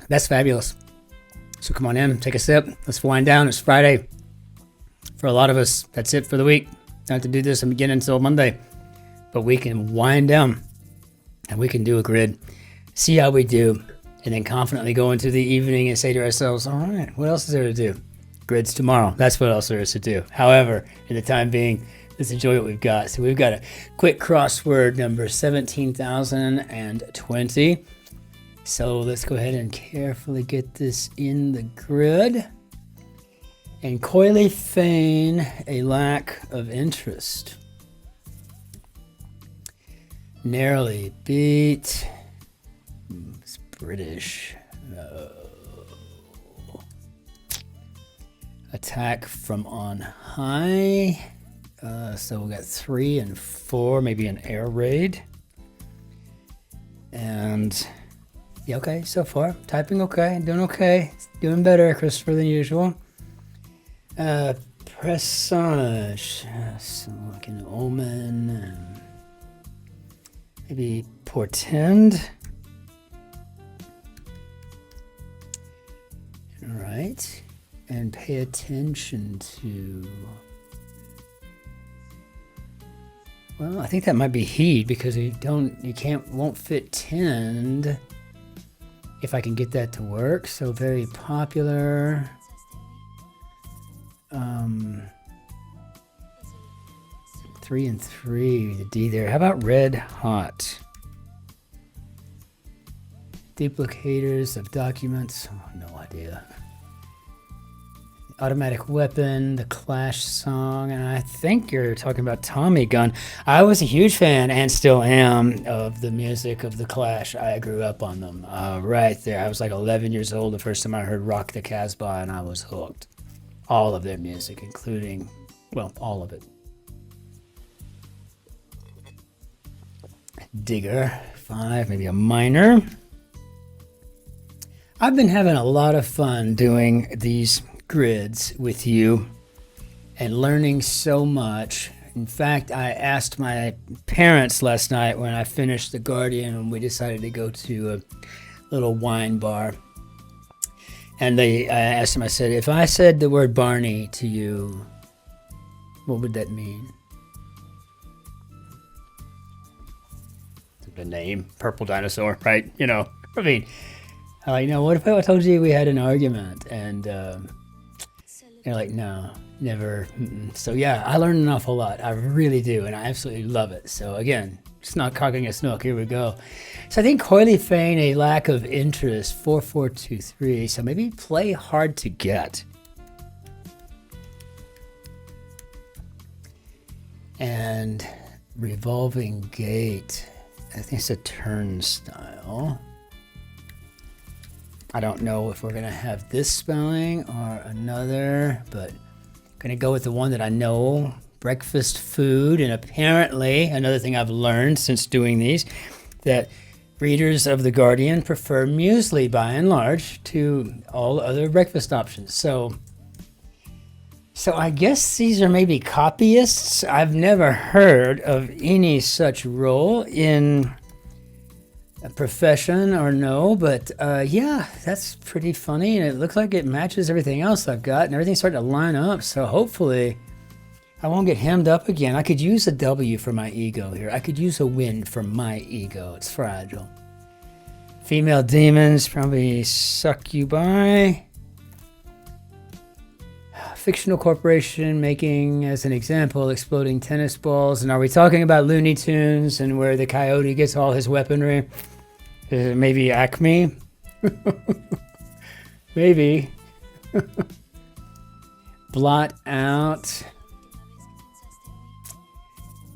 That's fabulous. So come on in, take a sip. Let's wind down. It's Friday. For a lot of us, that's it for the week. Not to do this again until Monday. But we can wind down and we can do a grid. See how we do. And then confidently go into the evening and say to ourselves, all right, what else is there to do? Grids tomorrow. That's what else there is to do. However, in the time being, let's enjoy what we've got. So we've got a quick crossword number 17,020. So let's go ahead and carefully get this in the grid. And coyly feign a lack of interest. Narrowly beat. It's British. Attack from on high. So we got 3 and 4, maybe an air raid. And yeah, okay, so far. Typing okay, doing okay. Doing better, Christopher, than usual. Presage. So like an omen. Maybe portend. All right. And pay attention to. Well, I think that might be heed because won't fit tend if I can get that to work. So very popular. 3 and 3, the D there. How about red hot? Duplicators of documents. Oh, no idea. Automatic weapon, the Clash song, and I think you're talking about Tommy Gun. I was a huge fan and still am of the music of the Clash. I grew up on them right there. I was like 11 years old the first time I heard Rock the Casbah, and I was hooked. All of their music, including, well, all of it. Digger, 5, maybe a minor. I've been having a lot of fun doing these grids with you and learning so much. In fact, I asked my parents last night when I finished The Guardian and we decided to go to a little wine bar. And I asked them, I said, if I said the word Barney to you, what would that mean? The name, purple dinosaur, right? You know, I mean, what if I told you we had an argument? And they're like, no, never. So yeah, I learned an awful lot. I really do, and I absolutely love it. So again, snook cocking a snook. Here we go. So I think coyly feign a lack of interest. 4, 4, 2, 3. So maybe play hard to get. And revolving gate. I think it's a turnstile. I don't know if we're gonna have this spelling or another, but I'm gonna go with the one that I know. Breakfast food, and apparently another thing I've learned since doing these, that readers of The Guardian prefer muesli by and large to all other breakfast options. So I guess these are maybe copyists. I've never heard of any such role in a profession or no, but yeah, that's pretty funny. And it looks like it matches everything else I've got and everything's starting to line up. So hopefully I won't get hemmed up again. I could use a W for my ego here. I could use a win for my ego. It's fragile. Female demons probably succubi. Fictional corporation making, as an example, exploding tennis balls. And are we talking about Looney Tunes and where the coyote gets all his weaponry? Maybe Acme? Maybe. Blot out.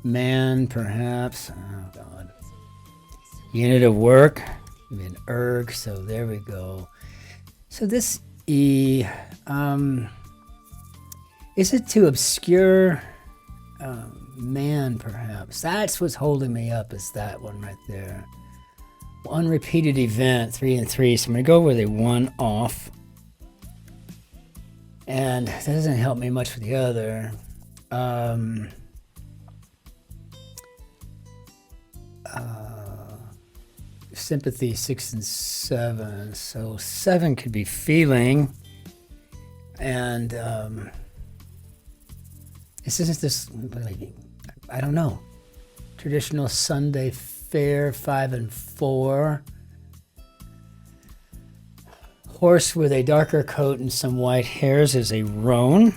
Man, perhaps. Oh, God. Unit of work. Maybe an erg. So there we go. So this E... is it to obscure man, perhaps? That's what's holding me up, is that one right there. Unrepeated event, 3 and 3. So I'm going to go with a 1 off. And that doesn't help me much for the other. sympathy 6 and 7. So 7 could be feeling, and this isn't this. I don't know. Traditional Sunday fare 5 and 4. Horse with a darker coat and some white hairs is a roan.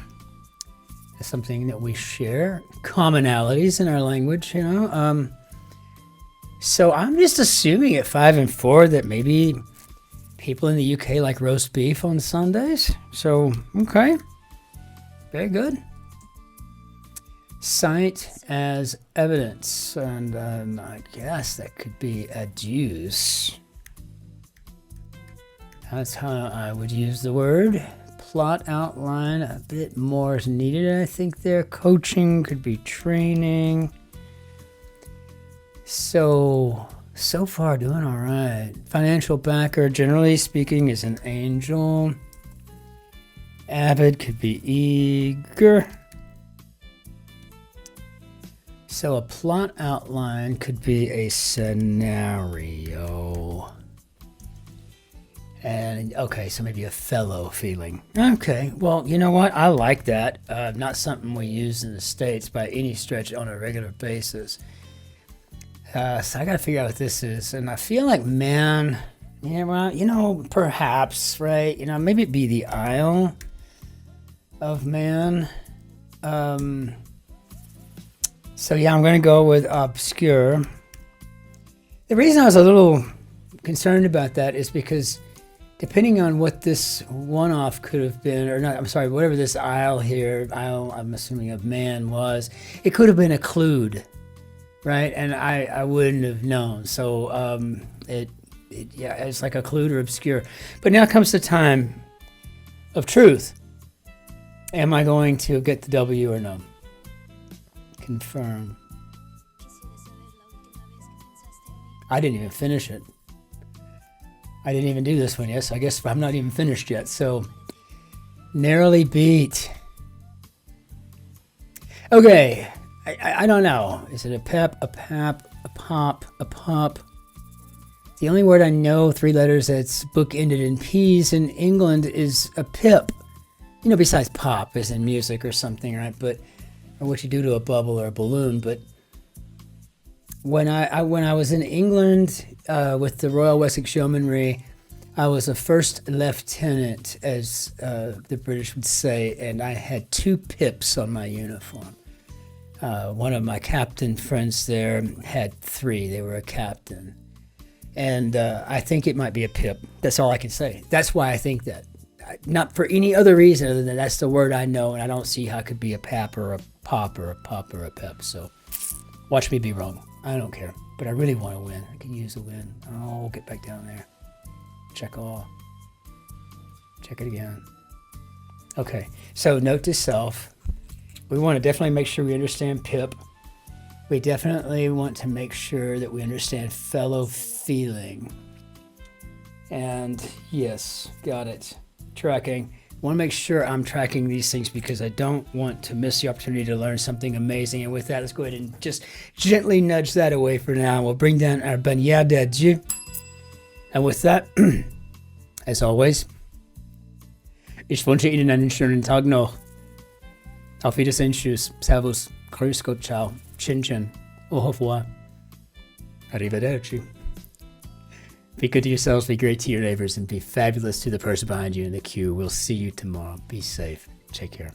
It's something that we share, commonalities in our language, you know. So I'm just assuming at 5 and 4 that maybe people in the UK like roast beef on Sundays. So, okay. Very good. Cite as evidence. And I guess that could be adduce. That's how I would use the word. Plot outline, a bit more is needed, I think there. Coaching could be training. So far doing all right. Financial backer, generally speaking, is an angel. Avid could be eager. So a plot outline could be a scenario. And okay, so maybe a fellow feeling. Okay, well, you know what? I like that. Not something we use in the States by any stretch on a regular basis. So I got to figure out what this is. And I feel like man, yeah, well, you know, perhaps, right? You know, maybe it'd be the Isle of Man. So yeah, I'm going to go with obscure. The reason I was a little concerned about that is because depending on what this one-off could have been, or not, I'm sorry, whatever this isle here, I'm assuming of man was, it could have been a clued, right? And I wouldn't have known. So yeah, it's like a clued or obscure. But now comes the time of truth. Am I going to get the W or no? Confirm. I didn't even finish it. I didn't even do this one yet, so I guess I'm not even finished yet. So, narrowly beat. Okay, I don't know. Is it a pep, a pap, a pop, a pop? The only word I know, 3 letters, that's bookended in P's in England is a pip. You know, besides pop, as in music or something, right? But, or what you do to a bubble or a balloon. But when I was in England with the Royal Wessex Yeomanry, I was a first lieutenant, as the British would say, and I had 2 pips on my uniform. One of my captain friends there had 3. They were a captain. And I think it might be a pip. That's all I can say. That's why I think that. Not for any other reason other than that's the word I know, and I don't see how it could be a pap or a pop or a pop or a pep. So watch me be wrong. I don't care. But I really want to win. I can use a win. Oh, get back down there. Check all. Check it again. Okay, so note to self. We want to definitely make sure we understand pip. We definitely want to make sure that we understand fellow feeling. And yes, got it. Tracking. I want to make sure I'm tracking these things because I don't want to miss the opportunity to learn something amazing. And with that, let's go ahead and just gently nudge that away for now. We'll bring down our beignet d'adieu. And with that, as always, ich wünsche Ihnen einen schönen Tag noch. Auf Wiedersehen, tschüss, servus, grüß Gott, ciao, Cin-Cin, au revoir, arrivederci. Be good to yourselves, be great to your neighbors, and be fabulous to the person behind you in the queue. We'll see you tomorrow. Be safe. Take care.